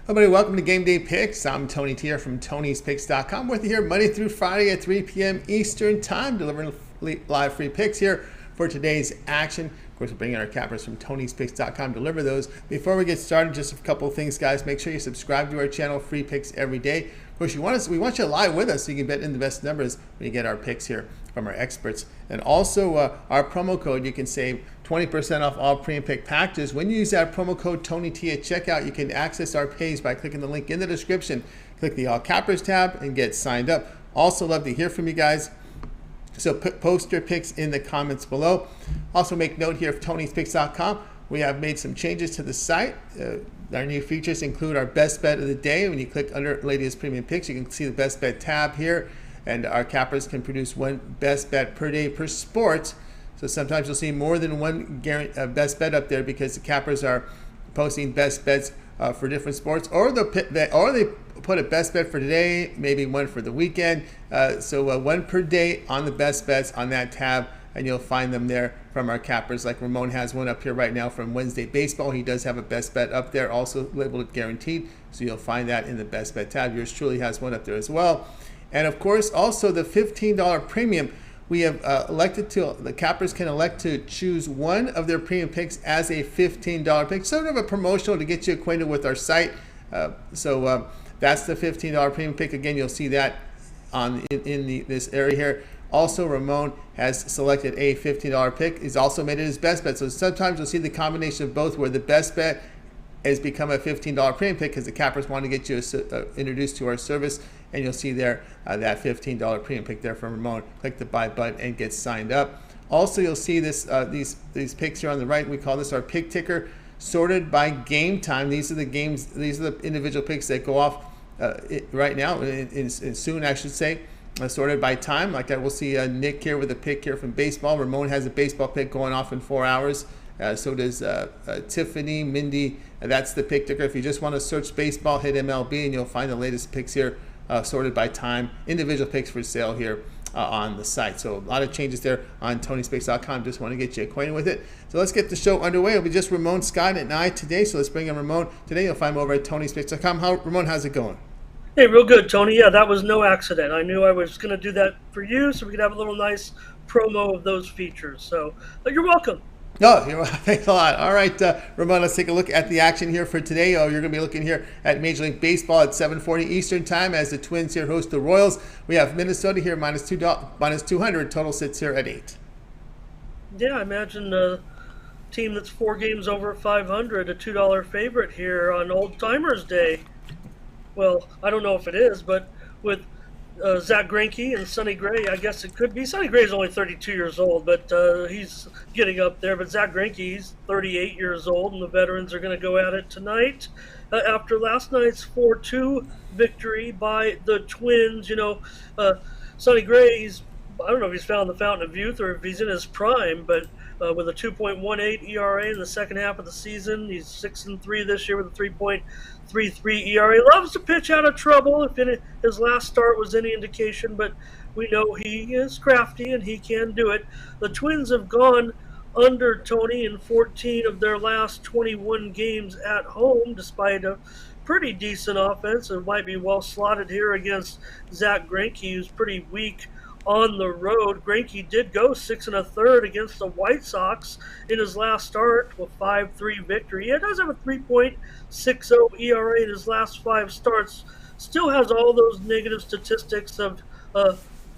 Everybody, welcome to Game Day Picks. I'm Tony T here from Tony'sPicks.com with you here Monday through Friday at 3 p.m. Eastern Time, delivering live free picks here for today's action. Of course, we're bringing our cappers from Tony'sPicks.com to deliver those. Before we get started, just a couple of things, guys. Make sure you subscribe to our channel, free picks every day. Of course, we want you live with us so you can bet in the best numbers when you get our picks here from our experts. And also, our promo code, you can save 20% off all pre-and-pick packages. When you use that promo code TonyT at checkout, you can access our page by clicking the link in the description. Click the All Cappers tab and get signed up. Also, love to hear from you guys. So post your picks in the comments below. Also, make note here of Tony'sPicks.com. We have made some changes to the site. Our new features include our best bet of the day. When you click under latest premium picks, you can see the best bet tab here. And our cappers can produce one best bet per day per sport. So sometimes you'll see more than one best bet up there because the cappers are posting best bets for different sports, or they put a best bet for today, maybe one for the weekend. So one per day on the best bets on that tab, and you'll find them there from our cappers. Like Ramon has one up here right now from Wednesday Baseball. He does have a best bet up there, also labeled guaranteed. So you'll find that in the best bet tab. Yours truly has one up there as well. And of course, also the $15 premium. We have the cappers can elect to choose one of their premium picks as a $15 pick, sort of a promotional to get you acquainted with our site. So that's the $15 premium pick. Again, you'll see that in this area here. Also, Ramon has selected a $15 pick. He's also made it his best bet. So sometimes you'll see the combination of both, where the best bet has become a $15 premium pick because the cappers want to get you introduced to our service. And you'll see there that $15 premium pick there from Ramon. Click the buy button and get signed up. Also, you'll see this these picks here on the right. We call this our pick ticker, sorted by game time. These are the games. These are the individual picks that go off right now, and soon I should say. Sorted by time. Like that, we'll see Nick here with a pick here from baseball. Ramon has a baseball pick going off in 4 hours. So does Tiffany, Mindy. That's the pick ticker. If you just want to search baseball, hit MLB, and you'll find the latest picks here. Sorted by time, individual picks for sale here on the site. So a lot of changes there on Tony'sPicks.com. Just want to get you acquainted with it. So let's get the show underway. It'll be just Ramon, Scott, and I today. So let's bring in Ramon today. You'll find him over at Tony'sPicks.com. Ramon, how's it going? Hey, real good, Tony. Yeah, that was no accident. I knew I was going to do that for you so we could have a little nice promo of those features. So you're welcome. Oh, thanks a lot. All right, Ramon, let's take a look at the action here for today. You're going to be looking here at Major League Baseball at 7:40 Eastern Time as the Twins here host the Royals. We have Minnesota here minus 200. Total sits here at 8. Yeah, I imagine a team that's 4 games over 500, a $2 favorite here on Old Timers Day. Well, I don't know if it is, but with Zack Greinke and Sonny Gray, I guess it could be. Sonny Gray is only 32 years old, but he's getting up there. But Zack Greinke, he's 38 years old, and the veterans are going to go at it tonight. After last night's 4-2 victory by the Twins, Sonny Gray, I don't know if he's found the fountain of youth or if he's in his prime, but with a 2.18 ERA in the second half of the season, he's 6-3 this year with a 3.33 ERA. Loves to pitch out of trouble if his last start was any indication, but we know he is crafty and he can do it. The Twins have gone under Tony in 14 of their last 21 games at home, despite a pretty decent offense. It might be well slotted here against Zack Greinke, who's pretty weak on the road. Greinke did go 6 1/3 against the White Sox in his last start with 5-3 victory. He does have a 3.60 ERA in his last 5 starts. Still has all those negative statistics of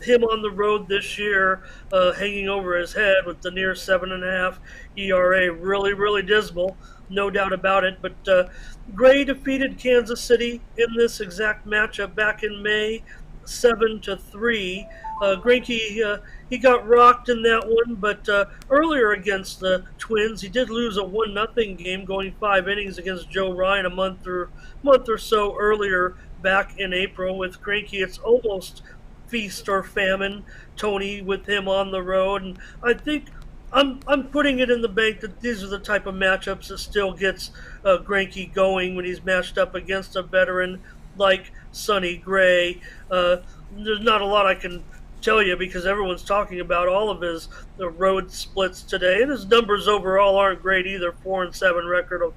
him on the road this year hanging over his head with the near 7.5 ERA. Really, really dismal, no doubt about it. But Gray defeated Kansas City in this exact matchup back in May, 7-3. Greinke, he got rocked in that one, but earlier against the Twins, he did lose a 1-0 game going 5 innings against Joe Ryan a month or so earlier back in April. With Greinke, it's almost feast or famine, Tony, with him on the road. And I think I'm putting it in the bank that these are the type of matchups that still gets Greinke going when he's matched up against a veteran like Sonny Gray. There's not a lot I can tell you because everyone's talking about all of the road splits today, and his numbers overall aren't great either. 4-7 record of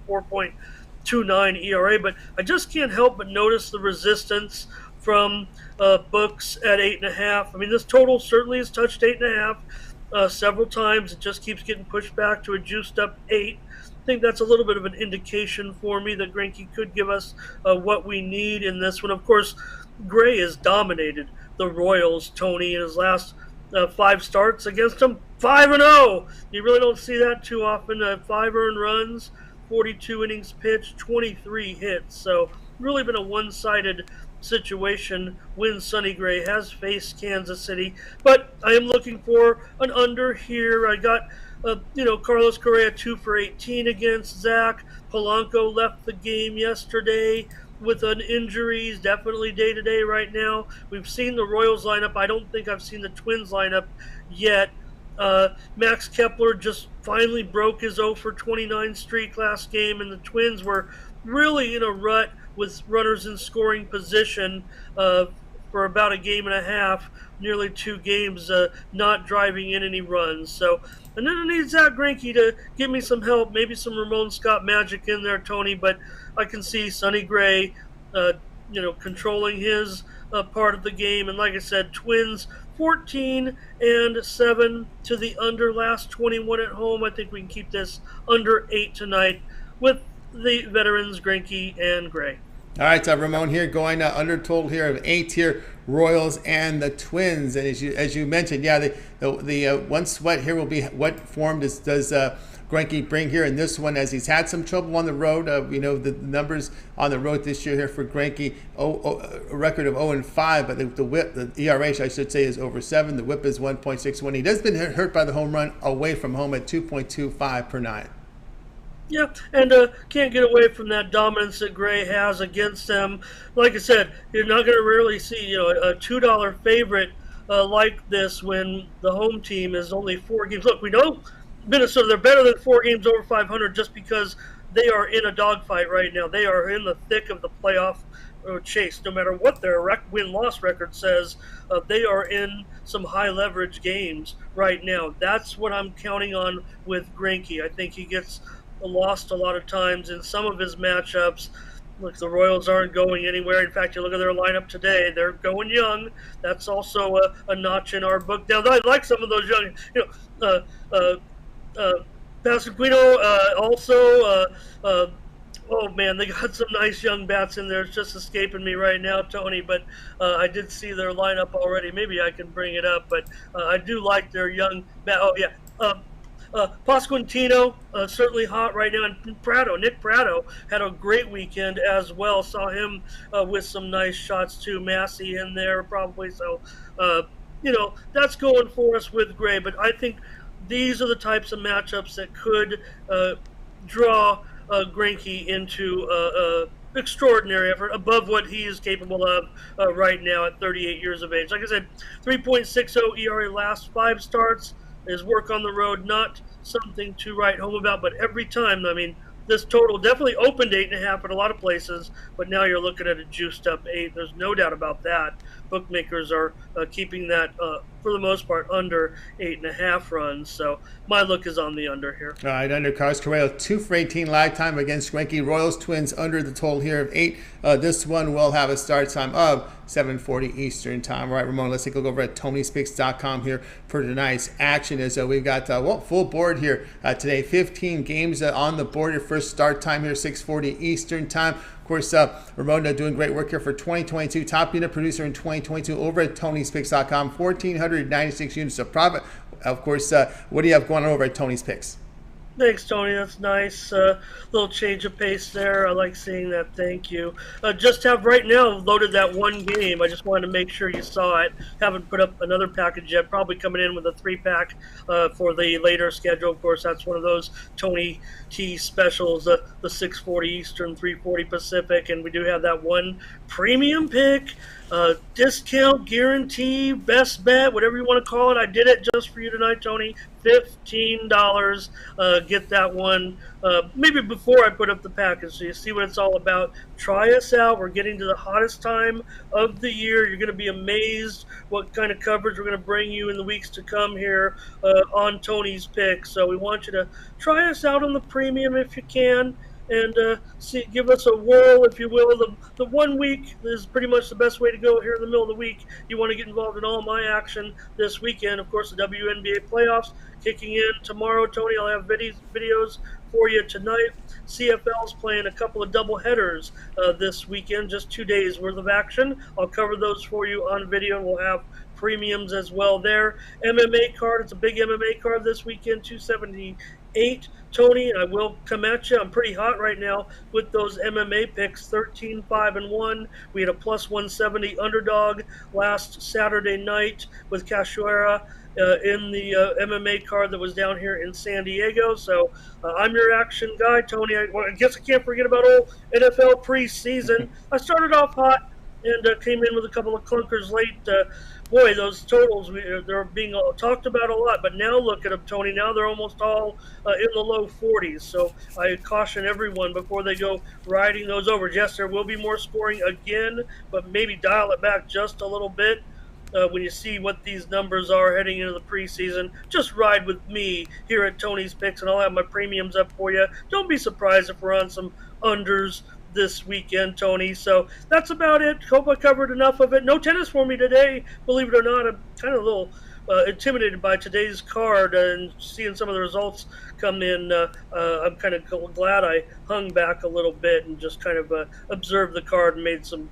2.9 ERA, but I just can't help but notice the resistance from books at 8.5. I mean, this total certainly has touched 8.5 several times. It just keeps getting pushed back to a juiced up 8. I think that's a little bit of an indication for me that Greinke could give us what we need in this one. Of course, Gray has dominated the Royals, Tony, in his last 5 starts against them. 5-0. You really don't see that too often. 5 earned runs, 42 innings pitched, 23 hits. So really been a one-sided situation when Sonny Gray has faced Kansas City. But I am looking for an under here. I got Carlos Correa 2 for 18 against Zach. Polanco left the game yesterday with an injury. He's definitely day to day right now. We've seen the Royals lineup. I don't think I've seen the Twins lineup yet. Max Kepler just finally broke his 0 for 29 streak last game, and the Twins were really in a rut with runners in scoring position for about a game and a half, nearly 2 games, not driving in any runs. So, and then I need Zach Greinke to give me some help, maybe some Ramon Scott magic in there, Tony. But I can see Sonny Gray, controlling his part of the game. And like I said, Twins 14-7 to the under, last 21 at home. I think we can keep this under 8 tonight with the veterans Greinke and Gray. All right, Ramon here going under total here of 8 here, Royals and the Twins. And as you mentioned, yeah, the one sweat here will be what form does Greinke bring here in this one, as he's had some trouble on the road. The numbers on the road this year here for Greinke, a record of 0-5, but the whip, the ERA, I should say, is over 7. The whip is 1.61. He does been hurt by the home run away from home at 2.25 per 9. Yeah, and can't get away from that dominance that Gray has against them. Like I said, you're not going to really see a $2 favorite like this when the home team is only 4 games. Look, we know Minnesota, they're better than 4 games over 500 just because they are in a dogfight right now. They are in the thick of the playoff chase. No matter what their win-loss record says, they are in some high-leverage games right now. That's what I'm counting on with Greinke. I think he gets lost a lot of times in some of his matchups. Look, the Royals aren't going anywhere. In fact, you look at their lineup today; they're going young. That's also a notch in our book. Now, I like some of those young, Pasquino also. Oh man, they got some nice young bats in there. It's just escaping me right now, Tony. But I did see their lineup already. Maybe I can bring it up. But I do like their young bat. Oh yeah. Pasquantino, certainly hot right now. And Nick Pratto, had a great weekend as well. Saw him with some nice shots too. Massey in there probably. So, that's going for us with Gray. But I think these are the types of matchups that could draw Greinke into extraordinary effort, above what he is capable of right now at 38 years of age. Like I said, 3.60 ERA last 5 starts. His work on the road, not something to write home about, but every time, I mean, this total definitely opened 8.5 at a lot of places, but now you're looking at a juiced up 8. There's no doubt about that. Bookmakers are keeping that, for the most part, under 8.5 runs. So my look is on the under here. All right, under Carlos Correa, 2 for 18 live time against Greinke. Royals Twins under the total here of 8. This one will have a start time of 7:40 Eastern time. All right, Ramon, let's take a look over at Tony'sPicks.com here for tonight's action. As we've got full board here today. 15 games on the board. Your first start time here, 6:40 Eastern time. Of course, Ramon doing great work here for 2022. Top unit producer in 2022 over at Tony'sPicks.com. 1,496 units of profit. Of course, what do you have going on over at Tony's Picks? Thanks, Tony. That's nice. Little change of pace there. I like seeing that. Thank you. Just have right now loaded that one game. I just wanted to make sure you saw it. Haven't put up another package yet. Probably coming in with a 3-pack for the later schedule. Of course, that's one of those Tony T specials, the 6:40 Eastern, 3:40 Pacific. And we do have that one premium pick. Discount, guarantee, best bet, whatever you want to call it. I did it just for you tonight, Tony. $15. Get that one maybe before I put up the package, so you see what it's all about. Try us out. We're getting to the hottest time of the year. You're going to be amazed what kind of coverage we're going to bring you in the weeks to come here on Tony's Picks. So we want you to try us out on the premium if you can. and give us a whirl, if you will. The 1 week is pretty much the best way to go here in the middle of the week. You want to get involved in all my action this weekend. Of course, the WNBA playoffs kicking in tomorrow. Tony, I'll have videos for you tonight. CFL's playing a couple of double headers this weekend, just 2 days worth of action. I'll cover those for you on video, and we'll have premiums as well there. MMA card, it's a big MMA card this weekend, 278. Tony, I will come at you. I'm pretty hot right now with those MMA picks, 13-5-1. We had a plus 170 underdog last Saturday night with Cachoeira in the MMA card that was down here in San Diego. So I'm your action guy, Tony. I guess I can't forget about old NFL preseason. I started off hot and came in with a couple of clunkers late. Boy, those totals, they're being talked about a lot, but now look at them, Tony. Now they're almost all in the low 40s. So I caution everyone before they go riding those over. Yes, there will be more scoring again, but maybe dial it back just a little bit. When you see what these numbers are heading into the preseason, just ride with me here at Tony's Picks, and I'll have my premiums up for you. Don't be surprised if we're on some unders this weekend, Tony. So that's about it. Hope I covered enough of it. No tennis for me today, believe it or not. I'm kind of a little intimidated by today's card and seeing some of the results come in. I'm kind of glad I hung back a little bit and just kind of observed the card and made some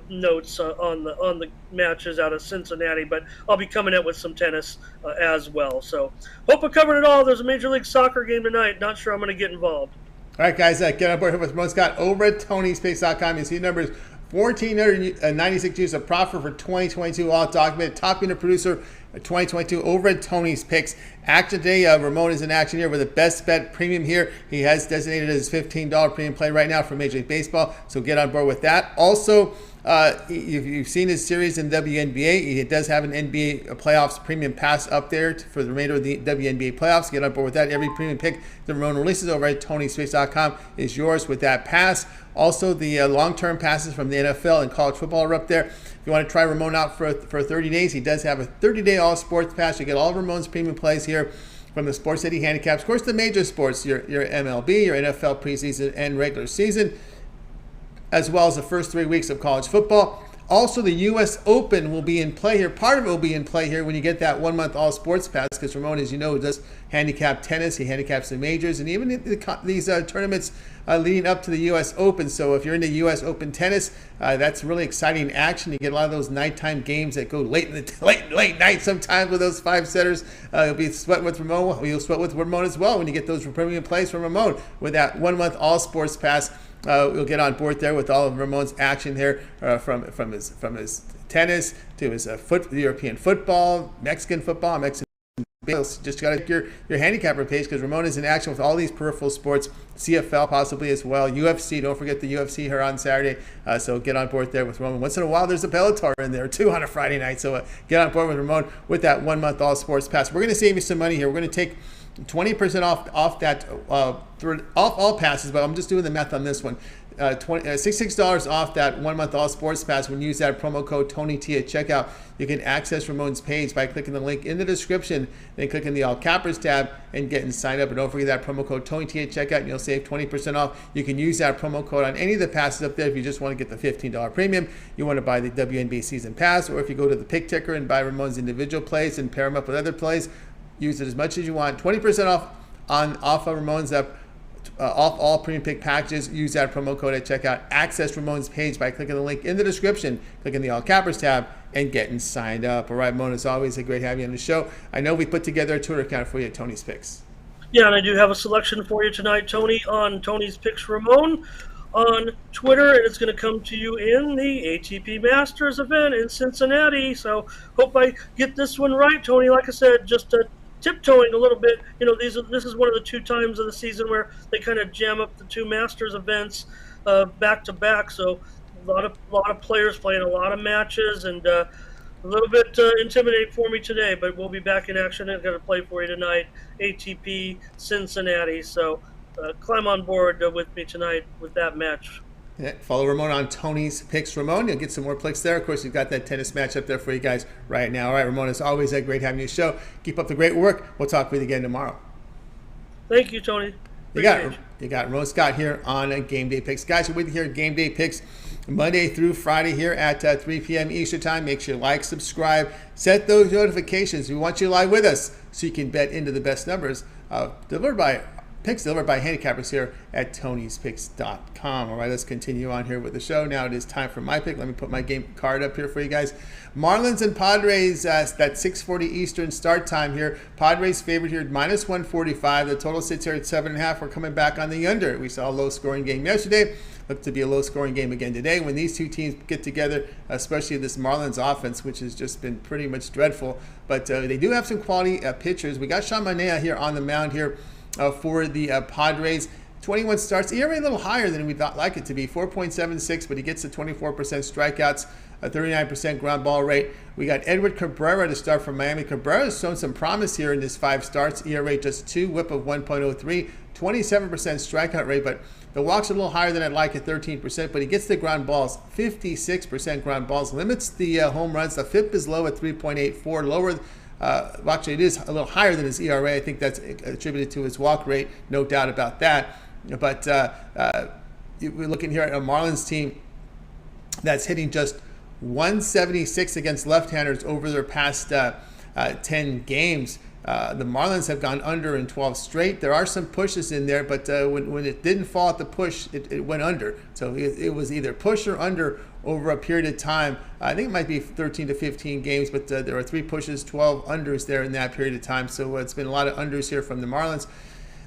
notes on the matches out of Cincinnati. But I'll be coming out with some tennis as well. So hope I covered it all. There's a Major League Soccer game tonight. Not sure I'm going to get involved. All right, guys, get on board here with Ramon Scott over at Tony'sPicks.com. You see numbers 1,496 use of profit for 2022, all documented. Top unit producer 2022 over at Tony's Picks. Action today, Ramon is in action here with the best bet premium here. He has designated his $15 premium play right now for Major League Baseball, so get on board with that. Also, you've seen his series in WNBA. He does have an NBA playoffs premium pass up there for the remainder of the WNBA playoffs. Get on board with that. Every premium pick that Ramon releases over at Tony'sPicks.com is yours with that pass. Also, the long-term passes from the NFL and college football are up there. If you want to try Ramon out for 30 days, he does have a 30-day all-sports pass. You get all of Ramon's premium plays here from the sports that he handicaps. Of course, the major sports, your MLB, your NFL preseason and regular season, as well as the first 3 weeks of college football. Also, the U.S. Open will be in play here. Part of it will be in play here when you get that 1 month all sports pass, because Ramon, as you know, does handicap tennis. He handicaps the majors and even these tournaments leading up to the U.S. Open. So if you're into U.S. Open tennis, that's really exciting action. You get a lot of those nighttime games that go late night sometimes with those five setters. You'll be sweating with Ramon. You'll sweat with Ramon as well when you get those premium plays from Ramon with that 1 month all sports pass. We'll get on board there with all of Ramon's action here, from his tennis to his European football, Mexican football, just got to get your handicapper page, because Ramon is in action with all these peripheral sports, CFL possibly as well, UFC. Don't forget the UFC here on Saturday. So get on board there with Ramon. Once in a while, there's a Bellator in there too on a Friday night. So get on board with Ramon with that 1 month all sports pass. We're going to save you some money here. We're going to take 20% off that off all passes, but I'm just doing the math on this one. $66 off that 1 month all sports pass when you use that promo code TonyT at checkout. You can access Ramon's page by clicking the link in the description, then clicking the all cappers tab and getting signed up. And don't forget that promo code TonyT at checkout, and you'll save 20% off. You can use that promo code on any of the passes up there if you just want to get the $15 premium. You want to buy the WNBA season pass, or if you go to the pick ticker and buy Ramon's individual plays and pair them up with other plays, use it as much as you want. 20% off of Ramon's off all premium pick packages. Use that promo code at checkout. Access Ramon's page by clicking the link in the description, clicking the all cappers tab, and getting signed up. All right, Ramon, it's always a great having you on the show. I know we put together a Twitter account for you at Tony's Picks. Yeah, and I do have a selection for you tonight, Tony, on Tony's Picks Ramon on Twitter, and it's going to come to you in the ATP Masters event in Cincinnati. So hope I get this one right, Tony. Like I said, just tiptoeing a little bit. You know, this is one of the 2 times of the season where they kind of jam up the 2 Masters events back to back. So a lot of players playing a lot of matches, and a little bit intimidating for me today. But we'll be back in action. I'm going to play for you tonight, ATP Cincinnati. So climb on board with me tonight with that match. Yeah, follow Ramon on Tony's Picks Ramon. You'll get some more clicks there. Of course, you've got that tennis match up there for you guys right now. All right, Ramon, it's always great having you on the show. Keep up the great work. We'll talk with you again tomorrow. Thank you, Tony. You got it. You got Ramon Scott here on Game Day Picks. Guys, we're with you here at Game Day Picks Monday through Friday here at 3 p.m. Eastern Time. Make sure you like, subscribe, set those notifications. We want you live with us so you can bet into the best numbers delivered by handicappers here at Tony'sPicks.com. All right, let's continue on here with the show. Now it is time for my pick. Let me put my game card up here for you guys. Marlins and Padres, that 6:40 Eastern start time here. Padres favored here, minus 145. The total sits here at 7.5. We're coming back on the under. We saw a low-scoring game yesterday. Look to be a low-scoring game again today. When these two teams get together, especially this Marlins offense, which has just been pretty much dreadful, but they do have some quality pitchers. We got Sean Manaea here on the mound here for the Padres. 21 starts, ERA a little higher than we'd like it to be, 4.76, but he gets to 24% strikeouts, a 39% ground ball rate. We got Edward Cabrera to start from Miami. Cabrera has shown some promise here in his 5 starts, ERA just 2, whip of 1.03, 27% strikeout rate, but the walks are a little higher than I'd like at 13%, but he gets the ground balls, 56% ground balls, limits the home runs. The FIP is low at 3.84, lower. Actually, it is a little higher than his ERA. I think that's attributed to his walk rate, no doubt about that. But we're looking here at a Marlins team that's hitting just 176 against left-handers over their past 10 games. The Marlins have gone under in 12 straight. There are some pushes in there, but when it didn't fall at the push, it went under. So it was either push or under over a period of time. I think it might be 13 to 15 games, but there are 3 pushes, 12 unders there in that period of time. So it's been a lot of unders here from the Marlins.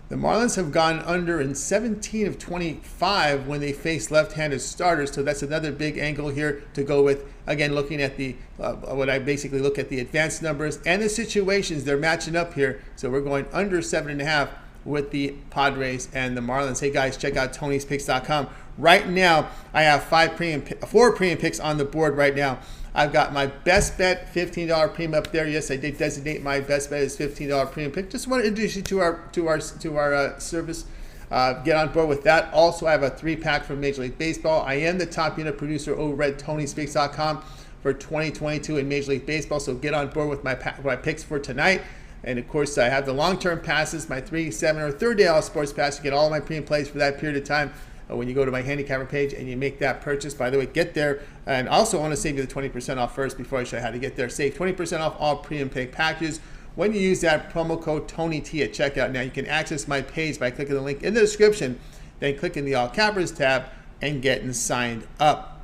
The Marlins have gone under in 17 of 25 when they face left-handed starters, so that's another big angle here to go with. Again, looking at the what I basically look at the advanced numbers and the situations they're matching up here. So we're going under 7.5 with the Padres and the Marlins. Hey guys, check out Tony'sPicks.com. Right now, I have 4 premium picks on the board right now. I've got my best bet $15 premium up there. Yes, I did designate my best bet as $15 premium pick. Just want to introduce you to our service. Get on board with that. Also, I have a 3-pack from Major League Baseball. I am the top unit producer over at Tony'sPicks.com for 2022 in Major League Baseball. So get on board with my picks for tonight. And of course, I have the long-term passes, my 3, 7, or 30-day all sports pass. You get all of my premium plays for that period of time. When you go to my handicapper page and you make that purchase. By the way, get there. And also, I want to save you the 20% off first before I show you how to get there. Save 20% off all premium pay packages when you use that promo code TonyT at checkout. Now, you can access my page by clicking the link in the description, then clicking the All Cappers tab and getting signed up.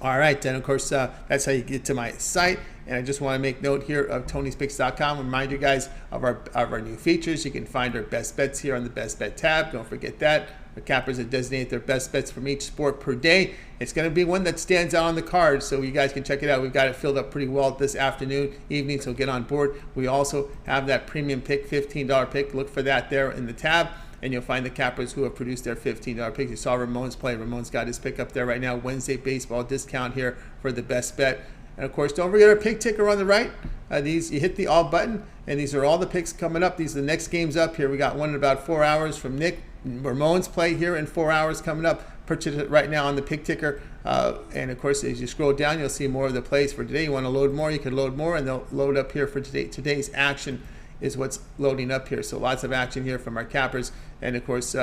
All right, then, of course, that's how you get to my site. And I just want to make note here of Tony'sPicks.com. Remind you guys of our new features. You can find our best bets here on the Best Bet tab. Don't forget that. The cappers have designated their best bets from each sport per day. It's going to be one that stands out on the card, so you guys can check it out. We've got it filled up pretty well this afternoon, evening, so get on board. We also have that premium pick, $15 pick. Look for that there in the tab, and you'll find the cappers who have produced their $15 picks. You saw Ramon's play. Ramon's got his pick up there right now. Wednesday baseball discount here for the best bet. And of course, don't forget our pick ticker on the right. These, you hit the all button, and these are all the picks coming up. These are the next games up here. We got one in about 4 hours from Nick. Ramon's play here in 4 hours coming up. Purchase it right now on the pick ticker. And of course, as you scroll down, you'll see more of the plays for today. You want to load more, you can load more, and they'll load up here for today. Today's action is what's loading up here. So lots of action here from our cappers. And of course,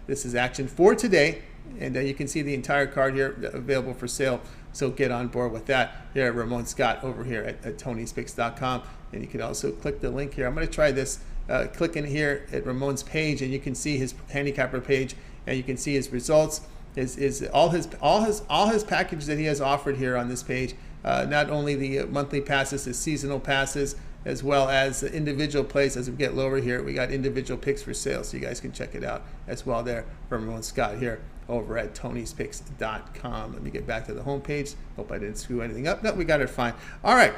this is action for today. And you can see the entire card here available for sale. So get on board with that here at Ramon Scott over here at Tony'sPicks.com. And you can also click the link here. I'm going to try this. Click in here at Ramon's page, and you can see his handicapper page, and you can see his results. All his packages that he has offered here on this page. Not only the monthly passes, the seasonal passes, as well as the individual plays. As we get lower here, we got individual picks for sale, so you guys can check it out as well there from Ramon Scott here over at Tony'sPicks.com. Let me get back to the home page. Hope I didn't screw anything up. No, we got it fine. All right,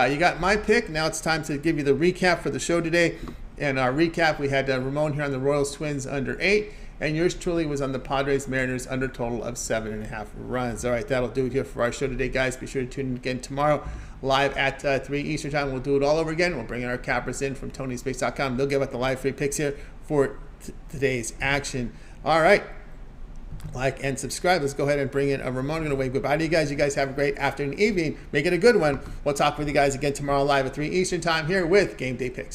you got my pick. Now it's time to give you the recap for the show today. And our recap, we had Ramon here on the Royals Twins under 8, and yours truly was on the Padres Mariners under total of 7.5 runs. All right, that'll do it here for our show today, guys. Be sure to tune in again tomorrow, live at 3 Eastern Time. We'll do it all over again. We'll bring in our cappers in from Tony'sPicks.com. They'll give out the live free picks here for today's action. All right. Like and subscribe. Let's go ahead and bring in Ramon. I'm going to wave goodbye to you guys. You guys have a great afternoon, evening. Make it a good one. We'll talk with you guys again tomorrow live at 3 Eastern Time here with Game Day Picks.